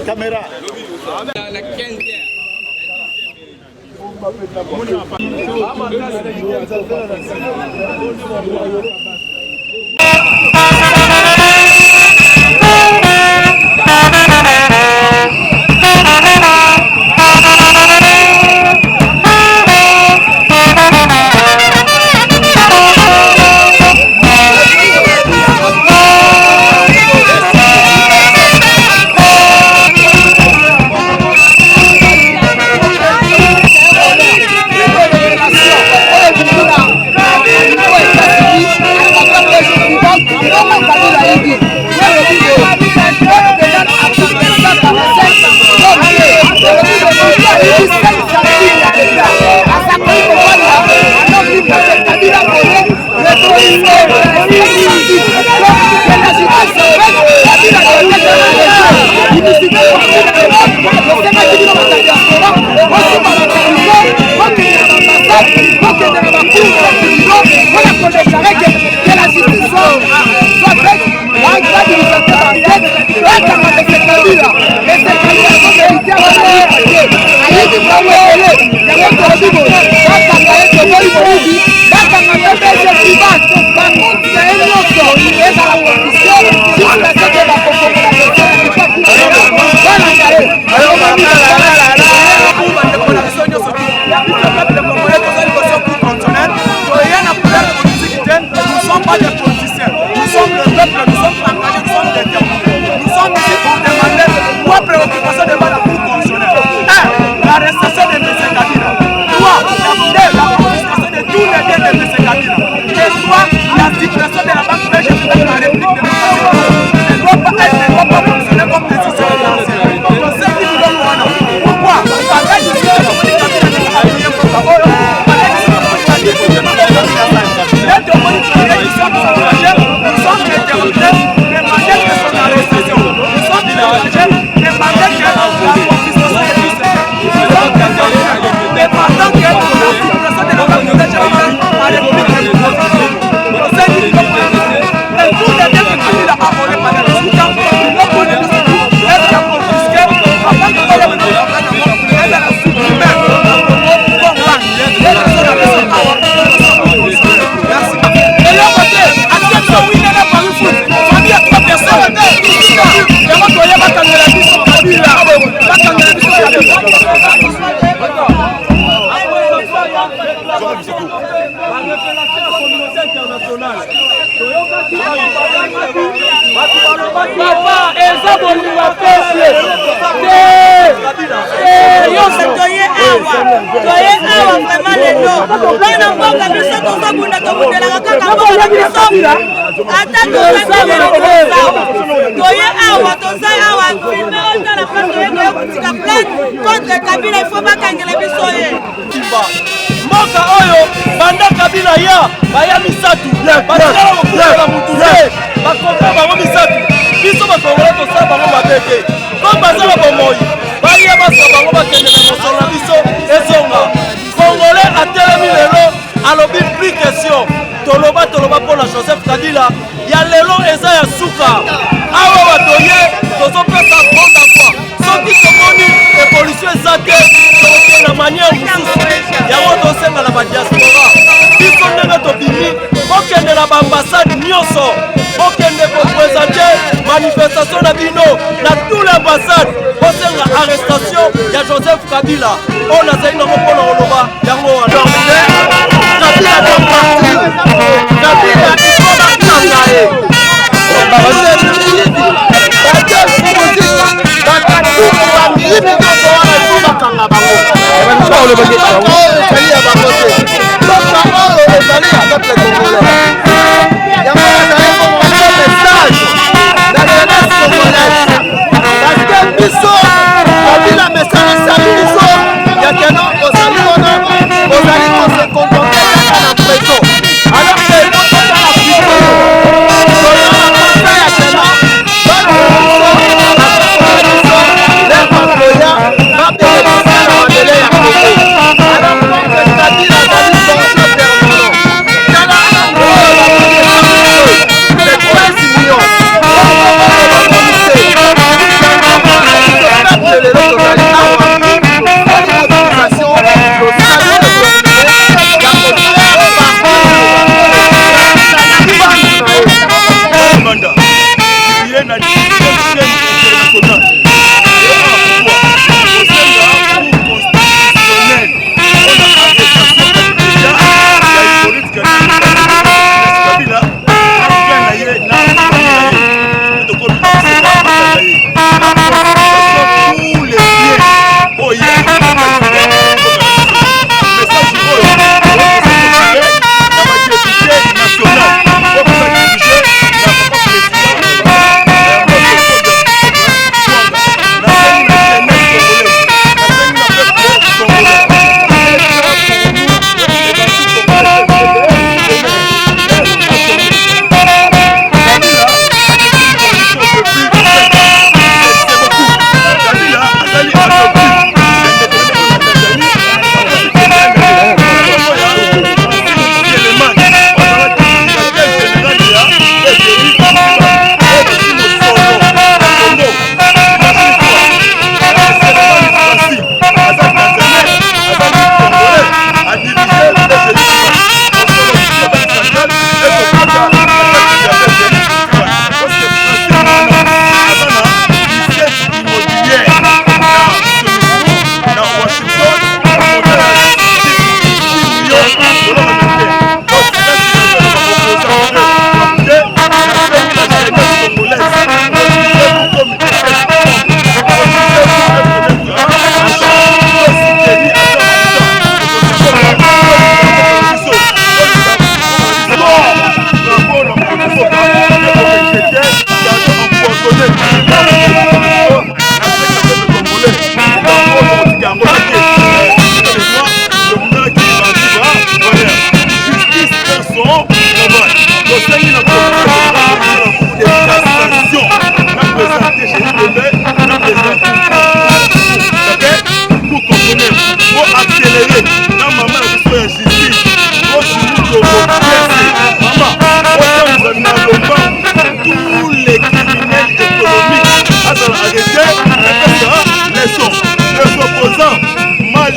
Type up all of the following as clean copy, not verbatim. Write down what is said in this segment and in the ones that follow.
Caméra. La 15e. Mboka oyo banda Kabila ya baya misatu bakala kokula mutuze bakoka bango misatu biso bakongole tosala bango mabete ko bazala bomoi baya basa bango bakende na mosolo na biso ezonga Kongole atelemi lelo alobi plus question toloba mpona Joseph Kabila ya lelo eza ya suka awa batoye tozopesa bonda kwa soki tomoni evolution eza te toke na manière mosusu yango tosenga na badiaspora biso ndenge tobimi bokende na baambasade nyonso bokende kopresente manifestation na bino na tous les ambassades bosenga arrestation ya Joseph Kabila oyo nazali nango mpona koloba yango wana Kabila na parti Kabila ikona kanga ye Alors que les opposants mal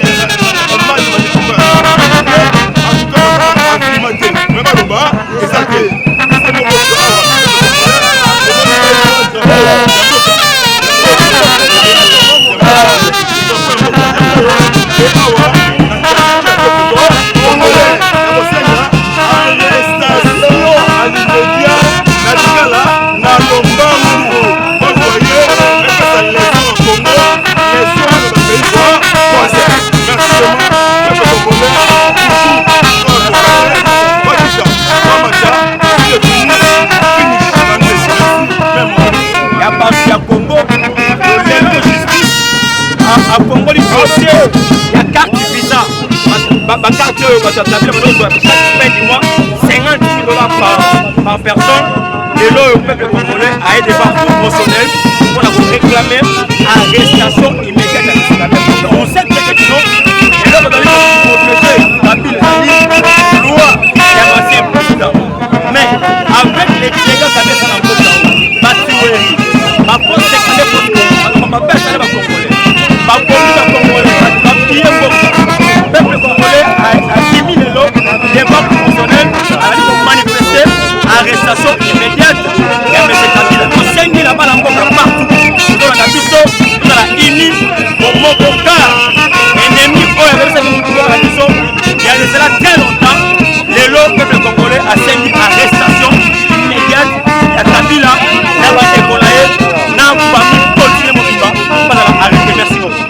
carte chaque fin du mois 50 000 $ par personne. Et là, le peuple congolais a un débat proportionnel pour la réclamer arrestation immédiate. On sait que c'est non. Et là, vous allez protéger la ville de loi et ancien président. Mais avec les dégâts ça fait ça dans le monde, ma tuerie, ma poste c'est ma bête à la congolais, ma police à congolais, ma pire le peuple congolais a 10 000 € débat proportionnel à manifester arrestation immédiate. Et M. Kabila, on s'est mis là-bas partout. Dans la biso, dans la INI, au Mokoka, ennemi, il y a cela très longtemps, le peuple congolais a saisi arrestation immédiate. Il y a Kabila, il y a Ekolaye, il y a Bami, continuez mon vivant, pas dans la arrêté. Merci beaucoup.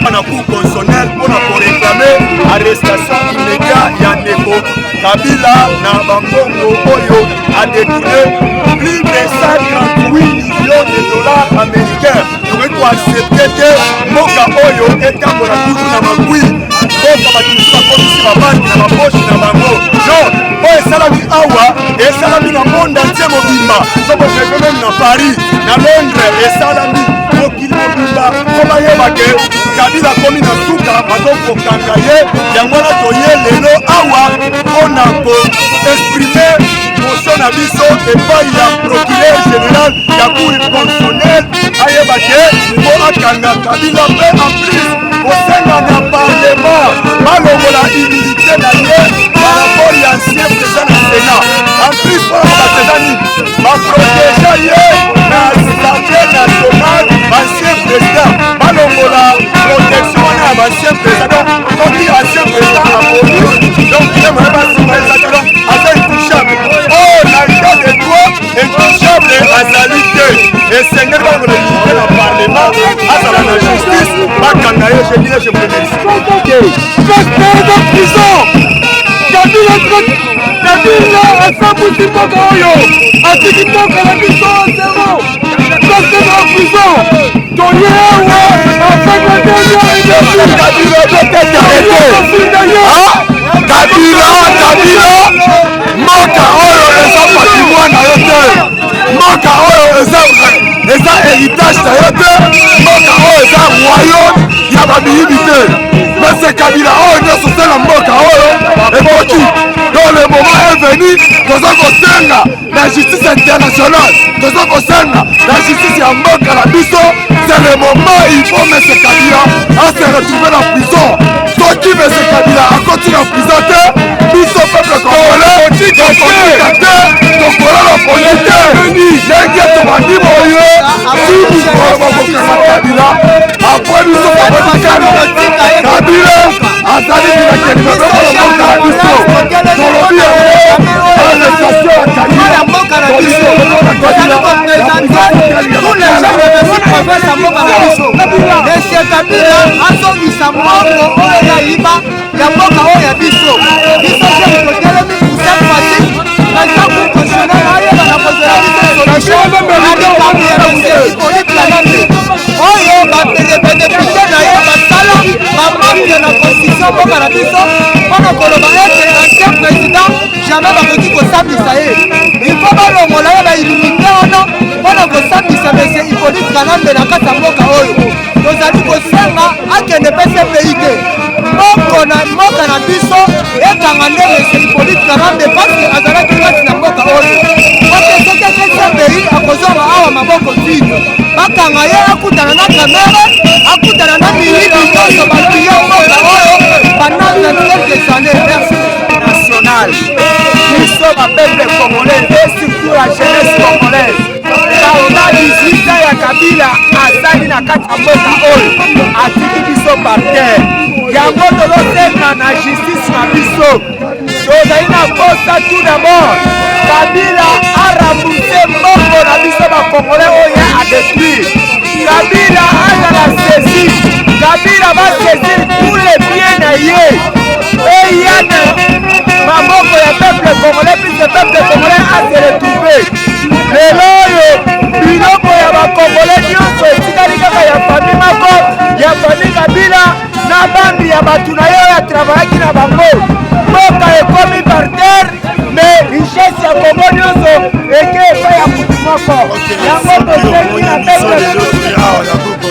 On a cours constitutionnel pour réclamer arrestation immédiate. Il y a Neko Kabila, na Bangongo Oyo a détourné plus de 138 millions de $ américains. Donc il faut accepter que Moka Oyo est un peu la toujours dans ma couille. Moka Bakisima Komisi Babaki na Maboshi na Bango. Non, Oyo Salami Awa et Salami na monde entier Mobimba. Donc on fait même dans Paris, dans Londres et Salami. Mokili Mobimba, comment y est Kabila komi na suka bazoko kangaye yango na toye lelo awa on a exprimé motion na biso epai ya procureur général ya cour constitutionnelle ayebake po akanga Kabila mpe en plus kosenga na parlement balongola immunité na ye par rapport ya ancien président na Sénat en plus mpona basezani baprotége ye na assemblée nationale ancien président balongola protection wana ya bancien président soki ancien président aboli donc yemoye basipesaka aza intouchable o na état de droit intouchable azali te esengeli balongola immunité na parlement azala na justice bakanga ye je dirais je me remercie de prison Kabila asabuti mboka oyo atiki mboka na biso zero parce na prison toye awa afaka tenya edefi Kabila peut-être arrêté Kabila mboka oyo eza patrimoine na yo te mboka oyo eza héritage na yo te mboka oyo eza royaume ya babiyibi te mais Kabila oyo nyonso osala mboka oyo ekoti dans le moment est venu toza kosenga la justice internationale toza kosenga la justice ya mboka na biso c'est le moment il faut M. Kabila à se retrouver dans la prison soki M. Kabila akoti na prison te biso peuple congolais tokotika te tokolala poni te ndenge tobandi boye si bokokanga Kabila apres biso kokotikana Kabila azali bilakelimabekolomboka na biso tolobi arrestation ya Kabila ya mboka na biso tozali koprésente tous les gens de notre province ya mboka na biso monsieur Kabila azongisa moko oyo yayiba ya mboka oyo ya biso biso jeri totelemi pour cette fois-ci président constitutionnel ayeba na kozela biso solution alikambi ya biso koliplanande oyo badepute na ye basala bamambre na constitution mboka na biso mpona koloba ete ancien président jamais bakoki kosambisa ye il faut balongola ye baillimité wana mpona kosambisa mese Hippolyte Kanambe na kati ya mboka oyo tozali kosenga akende pese pays te mboka na biso ekanga nde mese Hippolyte Kanambe parce azalaki kati na mboka oyo okeseke pese pays akozonga awa maboko vide bakanga ye akutana na kamera akutana na milibi nyonso baluye mboka oyo pendant quelques années. Merci. National. Biso ba peuple congolais et surtout la jeunesse congolaise. Baona 18 ans ya Kabila asali na kati ya mboka oyo atiki biso par terre. Yango tolosenga na justice na biso. Tozali na posta tout d'abord. Kabila a remboursé mbongo na biso ba congolais oyo a détruire. Kabila aza na saisir. Kabila va saisir tous les biens na ye. Et yana maboko ya peuple congolais puisque peuple congolais a se retrouvé. Lelo oyo biloko ya bakongolais nyonso etikali kaka ya famille moko ya famille Kabila na bambi ya bato na ye oyo atravaillaki na bango. Mboka ekomi par terre mais richesse ya Kongo nyonso eke epai ya mutu moko. Yango tosengi na peuple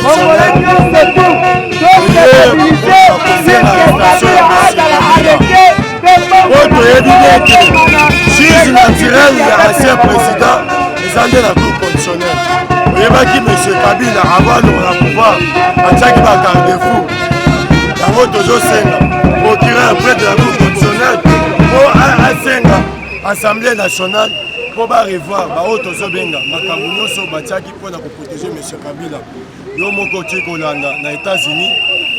congolais nyonso tu tostabilise Kabila azala arrêté. Juge naturel ya ancien président ezali na cour constitutionnelle. Oyebaki M. Kabila avant na pouvoir atiaki ba garde-fou. Yango tozosenga procureur près de la cour constitutionnelle po asenga assemblée nationale po barevoir baoyo tozobenga makambo nyonso batiaki mpona koprotéger M. Kabila. Yo moko oti kolanda na États-Unis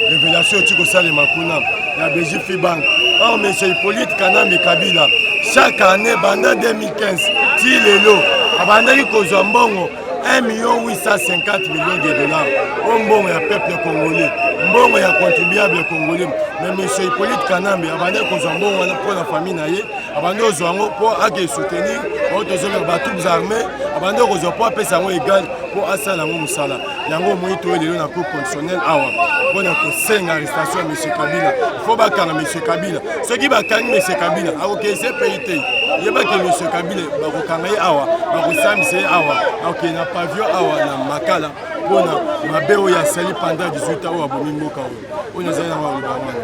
révélation oti kosalema kuna ya BGF Bank. Or, M. Hippolyte Kanambe Kabila, chaque année, pendant 2015, ti lelo, abandaki kozwa mbongo 1,850 millions de dollars. Mbongo ya peuple congolais, mbongo ya contribuable congolais. Mais M. Hippolyte Kanambe abandaki kozwa mbongo wana pour la famille na ye, abandaki kozwa ngo pour ake soutenir, ba troupes armées, abandaki kozwa pour apesa ngo égal pour asala ngo musala. Yango moi to lelo na cour constitutionnelle awa. Pona kosenga arrestation ya M. Kabila. Il faut bakanga M. Kabila. Ceux qui bakangi M. Kabila, akokese pays te. Yebaki M. Kabila bakokanga ye awa, bakosambisa ye awa. Okay, na pavillon awa na Makala. Pona mabe oyo asali pendant 18 ans oyo abomi mboka oyo. Oyo azali na maloba wana.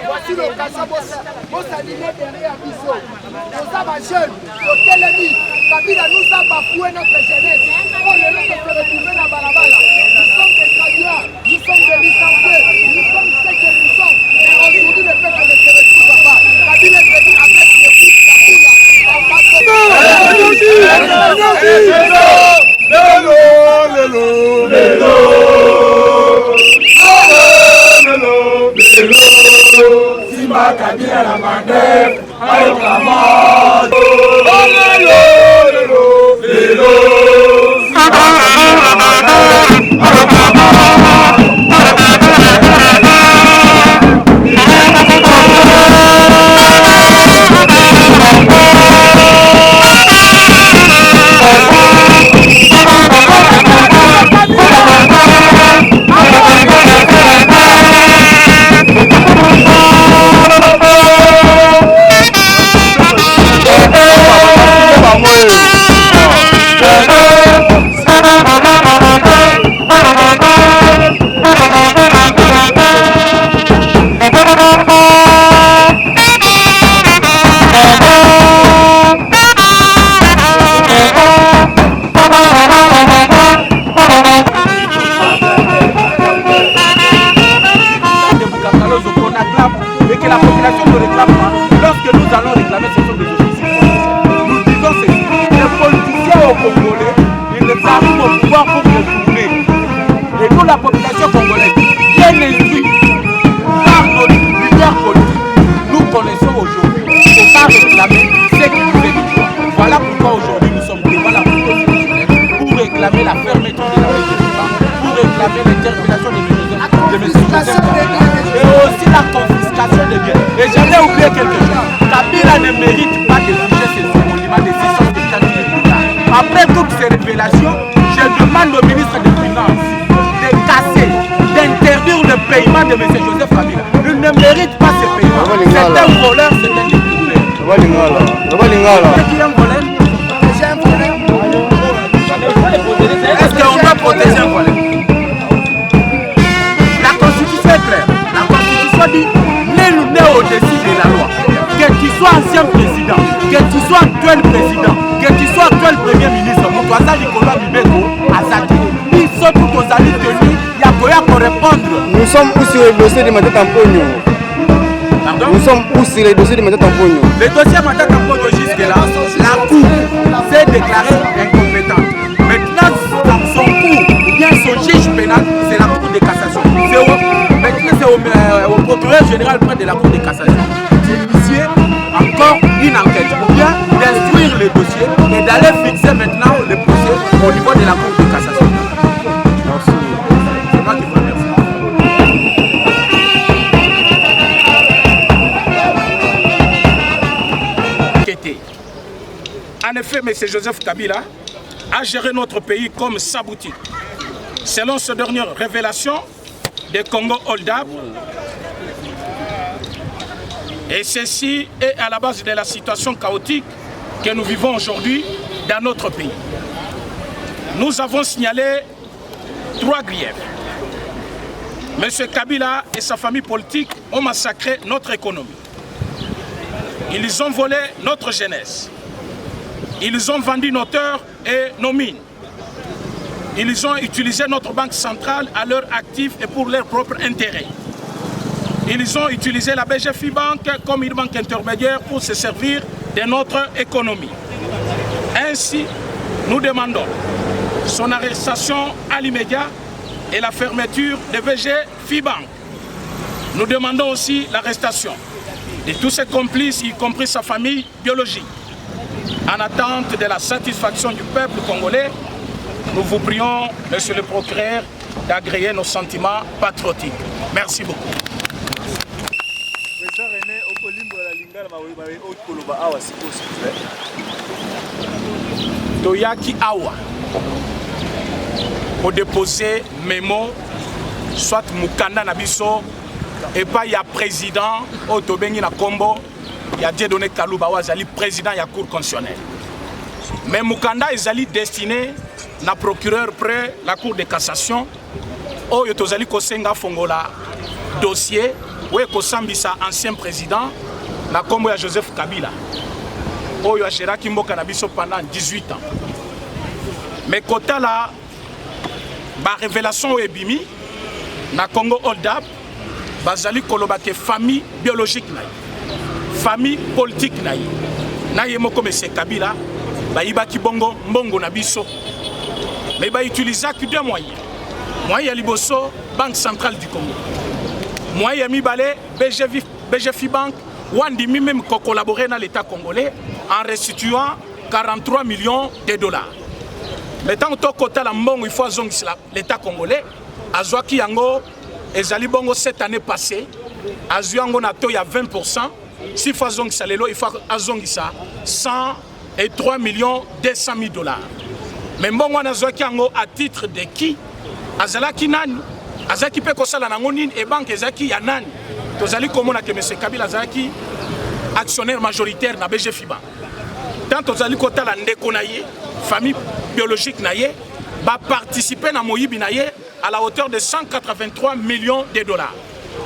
Voici l'occasion pour s'aligner derrière Bisso. Nous sommes jeunes, nos télémis. Kabila nous a bafoué notre jeunesse. On est là pour se retrouver dans Balabala. Nous sommes des graduats, nous sommes des licenciés, nous sommes ce que nous sommes. Et aujourd'hui, le peuple ne se retrouve pas. Kabila est venu avec le fils Kabila. Simba Kabila la manef, ayo kamado. Et nous, la population congolaise, bien instruite par nos leaders politiques, pourquoi aujourd'hui nous sommes devant la Cour constitutionnelle pour réclamer la fermeture de la région, pour réclamer l'interpellation de M. Joseph Kabila et aussi la confiscation des biens. Et j'avais oublié quelque chose. Kabila ne mérite pas de toucher ses emoluments de 650 000 $. Après toutes ces révélations, je demande au ministre des Finances de casser, d'interdire le paiement de M. Joseph Kabila. Il ne mérite pas ce paiement. C'est un voleur, c'est un détourné. C'est qui un voleur? Est-ce qu'on doit protéger un voleur? La Constitution est claire. La Constitution dit nul n'est au-dessus de la loi. Que tu sois ancien président, que tu sois actuel président, que tu sois actuel premier ministre, Moutouaza Nicolas Bibeko, Azaki, ils sont tous aux alliés tenus, il y a quoi pour répondre. Nous sommes où sur le dossier de Matata Mpogno? Pardon? Nous sommes où sur le dossier de Matata Mpogno? Le dossier Matata Mpogno jusque-là, la Cour s'est déclarée incompétente. Maintenant, dans son cours, ou bien son juge pénal, c'est la Cour de cassation. Maintenant, c'est au procureur général près de la Cour de cassation d'initier encore une enquête, ou bien d'instruire le dossier et d'aller fixer maintenant le procès au niveau de la Cour de cassation. Merci. C'est moi qui vous remercie. En effet, M. Joseph Kabila a géré notre pays comme sa boutique. Selon cette dernière révélation des Congo Hold Up, et ceci est à la base de la situation chaotique que nous vivons aujourd'hui dans notre pays. Nous avons signalé 3 griefs. M. Kabila et sa famille politique ont massacré notre économie. Ils ont volé notre jeunesse. Ils ont vendu nos terres et nos mines. Ils ont utilisé notre banque centrale à leur actif et pour leur propre intérêt. Ils ont utilisé la BGFI Bank comme une banque intermédiaire pour se servir de notre économie. Ainsi, nous demandons son arrestation à l'immédiat et la fermeture de BGFI Bank. Nous demandons aussi l'arrestation de tous ses complices, y compris sa famille biologique. En attente de la satisfaction du peuple congolais, nous vous prions, monsieur le procureur, d'agréer nos sentiments patriotiques. Merci beaucoup. Toyaki Awa pour déposer mémo, soit Mukanda Nabiso, et pas il y a président au Tobengi na Kombo. Il y a Dieudonné Kalouba Wazali, président de la Cour constitutionnelle. Mais Mukanda est destiné à procureur près la Cour de cassation. Oh, il y a Kosenga Fongola dossier, où il y a ancien président, la Combo Joseph Kabila. Oh, il y a Gérard Kimbo Kanabiso pendant 18 ans. Mais côté là, la révélation est bimi, na Congo Hold Up, Bazali Kolobake famille biologique. Famille politique naïe. Naïe moko M. Kabila, baïba ki bongo mbongo na biso. Mais ba utiliser que 2 moyens. Moyen liboso, Banque centrale du Congo. Moyen mibale, BGFI Bank, wandi même collaborer dans l'État congolais en restituant 43 millions de dollars. Mais tant que côté la mbongo, il faut zongis l'État congolais, azwaki yango, ezali bongo cette année passée, azwango na to ya 20%. Si faut azongisa lelo, il faut azongisa 103 millions 200 000 $. Mais bon, on a à titre de qui? Azalaki nani? Azaki pe kosala nango nini et banque ezaki ya nani? Tozali komona que M. Kabila azaki actionnaire majoritaire na BGFI Bank. Tant tozali kota la ndeko na ye, famille biologique na ye, va participer na moyibi na ye à la hauteur de 183 millions de $.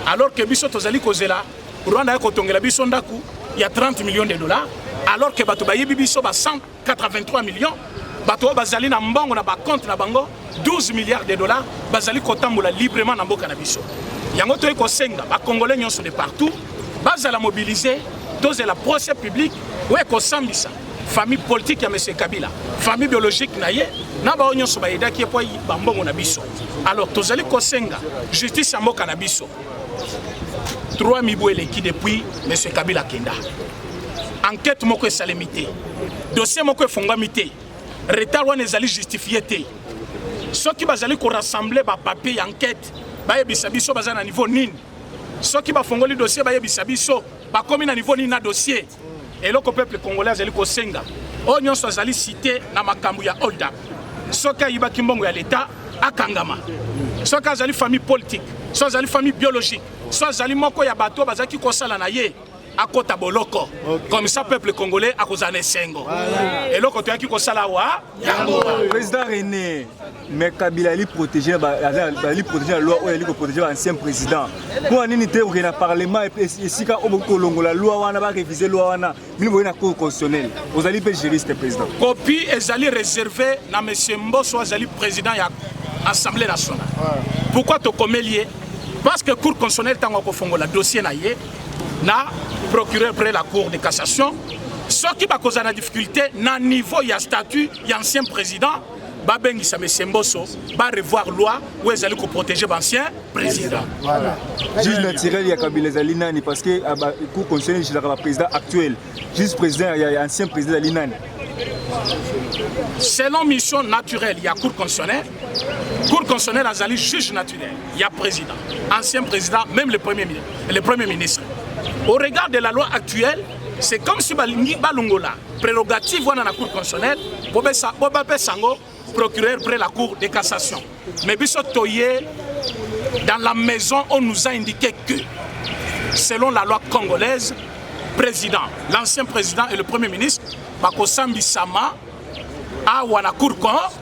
Alors que biso tozali kozela Rwanda Kotongela biso ndaku, il y a 30 millions de $, alors que bato bayebi biso ba 183 millions, bato bazali na mbongo na ba compte na bango 12 milliards de $, bazali kotambola librement na mboka na biso. Yango toye ko senga ba congolais nyonso de partout, bazala mobiliser doze la procès public ouais ko sambisa famille politique ya M. Kabila, famille biologique na ye, na ba nyonso ba yeda ki po ba mbongo na biso. Alors tozali ko senga justice ya mboka na biso. 3 mibouele qui depuis M. Kabila Kenda. enquête moko esalemi te, dossier moko efongwami te, retard wana ezali justifié te. Soki bazali ko rassembler ba papier enquête bayebisa biso baza na niveau nini, soki bafongoli dossier bayebisa biso bakomi na niveau nini na dossier. Eloko peuple congolais azali kosenga oyo nyonso azali cité na makambo ya hold up. Soki ayibaki mbongo ya l'État akangama, soki azali famille politique, soki azali famille biologique, soki azali moko ya bato bazaki kosala na ye akota boloko. Comme ça peuple congolais akozana esengo. Eloko toyaki kosala wa yango. Président René mais Kabila ali protéger la loi ou ali protéger l'ancien président. Pour nini te au parlement et sika oboko longola loi wana ba réviser loi wana mini na cour constitutionnelle. Vous allez pas gérer ce président. Copie ezali réservé na monsieur Mbosso azali président ya Assemblée nationale. Pourquoi to comelier? Parce que cour constitutionnelle tango ko fongola dossier na ye na procureur près la cour de cassation. Ceux qui ont des difficultés, na niveau ya statut ya ancien président, ba bengisa monsieur Mbosso, ba revoir loi où ils allaient protéger l'ancien président. Voilà. Juge naturel ya Kabila Zalinani parce que cour constitutionnelle c'est le président actuel. Juge président ya ancien président Zalinani. Selon mission naturelle, il y a cour constitutionnelle. Cour constitutionnelle azali juge naturel, il y a président, ancien président, même le premier ministre. Au regard de la loi actuelle, c'est comme si balingi balungola prérogative wana na cour constitutionnelle, boba sango procureur près la cour de cassation. Mais biso toye dans la maison on nous a indiqué que selon la loi congolaise, président, l'ancien président et le premier ministre bakosambi sama à la cour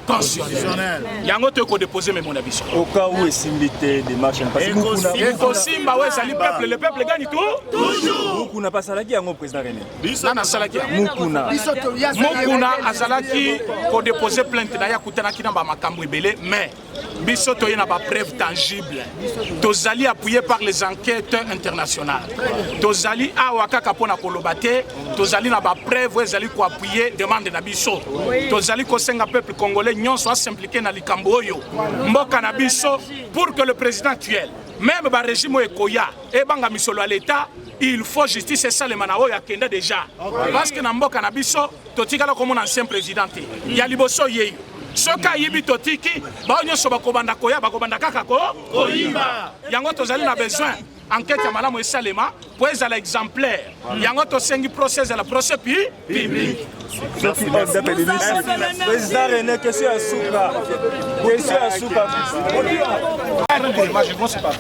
constitutionnelle. Yango te ko déposer mes mon avis. Au cas où est simité des marches parce que beaucoup simba ouais ça le peuple gagne tout toujours. Beaucoup n'a pas salaki yango président René. Nana salaki Mukuna azalaki ko déposer plainte na ya kutana kina ba makambo ebele mais biso to yena ba preuve tangible. Tozali appuyé par les enquêtes internationales. Tozali awa kaka pona kolobate, tozali na ba preuve ezali ko appuyer demande na biso. Tozali kosenga peuple congolais nyonso s'impliquer na likambo oyo. Mboka na biso pour que le président actuel, même ba régime ekoya et banga misolo à l'état, il faut justice et ça le manao ya kenda déjà. Parce que na mboka na biso totikala comme un ancien président. Ya liboso yeyo. Soka yibi totiki ba nyonso bakobanda koya bakobanda kaka ko koyimba. Yango tozali na besoin enquête ya malamu esalema pour ezala exemplaire. Yango tosengi procès à la procès public. Président René, question à Souka. Question à Souka. Je pense pas.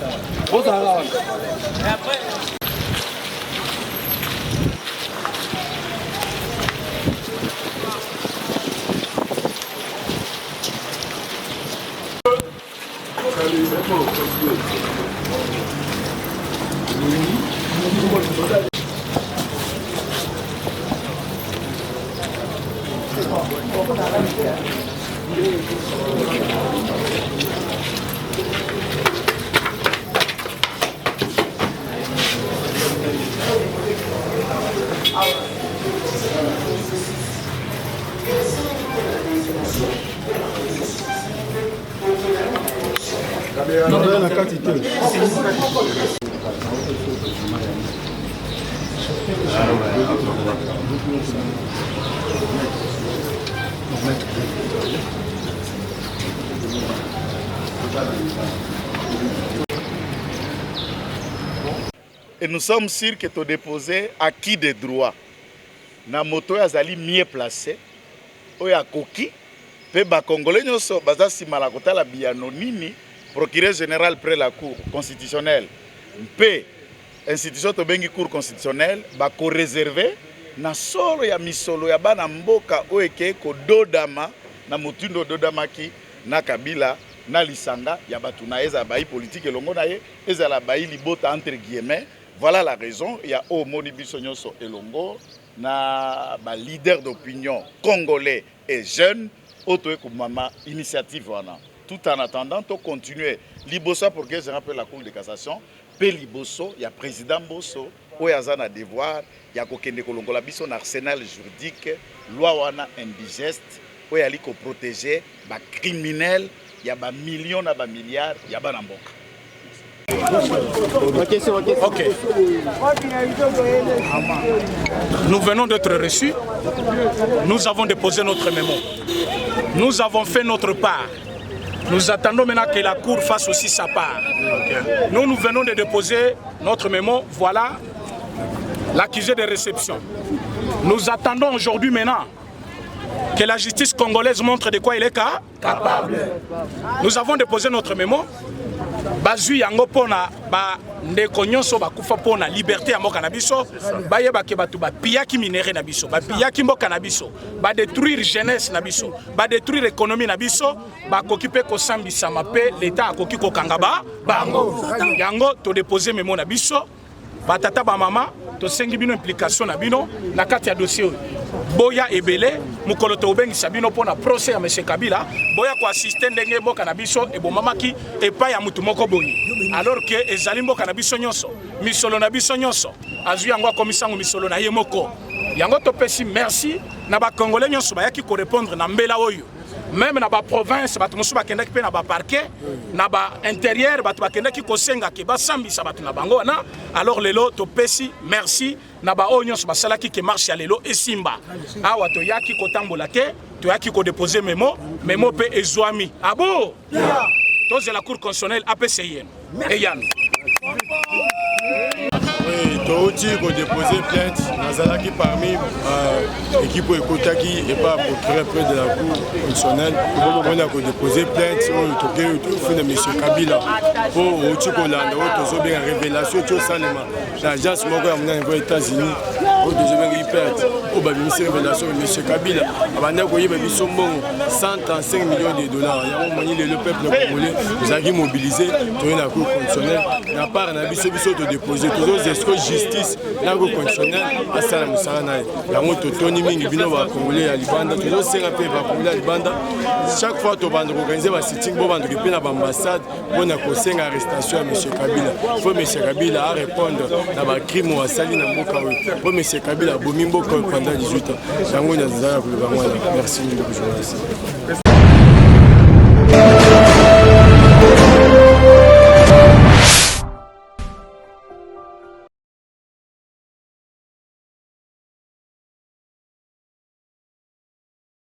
Et nous sommes sûrs que tu as déposé acquis des droits. Na moto azali mieux placé. Oya koki. Pe ba congolais nyoso baza simala kotala biano nini procureur général près la cour constitutionnelle. Pe institution to bengi cour constitutionnelle ba ko réservé na solo ya misolo ya bana mboka oeke ko dodama na mutindo dodamaki na Kabila na lisanga ya batu na eza bayi politique elongo na ye eza la bayi libota entre guillemets. Voilà la raison, il y a au Monibiso Nyonso Elongo, na ba leader d'opinion congolais et jeunes, auto mama initiative wana. Tout en attendant, to continuer. Liboso pour que je rappelle la Cour de cassation, pe Liboso, il y a président Bosso, oyazana devoir, il y a kokende kolongola biso na arsenal juridique, loi wana indigeste, oyali ko protéger ba criminel, il y a ba millions na ba milliards, il y a ba namboka. Ok. Nous venons d'être reçus. Nous avons déposé notre mémo. Nous avons fait notre part. Nous attendons maintenant que la Cour fasse aussi sa part. Nous venons de déposer notre mémo. Voilà l'accusé de réception. Nous attendons aujourd'hui maintenant que la justice congolaise montre de quoi il est capable. Nous avons déposé notre mémo. Bazui yango pona ba ndeko nyonso bakufa pona liberté ya mboka na biso bayeba ke batu ba piyaki minere na biso ba piyaki mboka na biso ba détruire jeunesse na biso ba détruire économie na biso ba kokipe ko sambisa mape l'état akoki ko kangaba bango yango to déposer mémo na biso ba tata ba mama to sengi bino implication na bino na kati ya dossier boya ebele mukolo to obengisa bino pona procès ya M. Kabila boya ko assister ndenge mboka na biso ebomamaki epa ya mutu moko boyi alors que ezali mboka na biso nyonso misolo na biso nyonso azwi yango akomisango misolo na ye moko yango topesi merci na ba congolais nyonso bayaki ko répondre na mbela oyo même na ba province batu mosu bakendaki pe na ba parquet na ba intérieur batu bakendaki kosenga ke basambisa batu na bango wana alors lelo topesi merci na ba oyo nyonso basalaki ke marche ya lelo esimba awa toyaki kotambola te toyaki ko déposer mémo pe ezwami abo toze la cour constitutionnelle APCN eyano touti déposer plainte nazalaki parmi équipe ekotaki et pas procureur près de la cour constitutionnelle on a déposé plainte au de M. Kabila pour outi kolanda o tozobenga révélation to salema l'agence moko ya mona aux États-Unis o tozobenga perte o babimisi révélation de M. Kabila abanda koyeba biso mbongo 135 millions de dollars yango moni le peuple congolais ezalaki mobilisé toye na cour constitutionnelle na part na biso to déposer toujours esco justice na cour constitutionnelle asala musala na yango totoni mingi bino ba congolais ya libanda tozosenga pe ba congolais ya libanda chaque fois to bande organiser ba sitting bo bande pe na ba ambassade pona kosenga arrestation ya M. Kabila faut M. Kabila a répondre na ba crime wa sali na mboka oyo faut M. Kabila bomi mboka pendant 18 ans yango na zala ko ba ngwana merci beaucoup journaliste.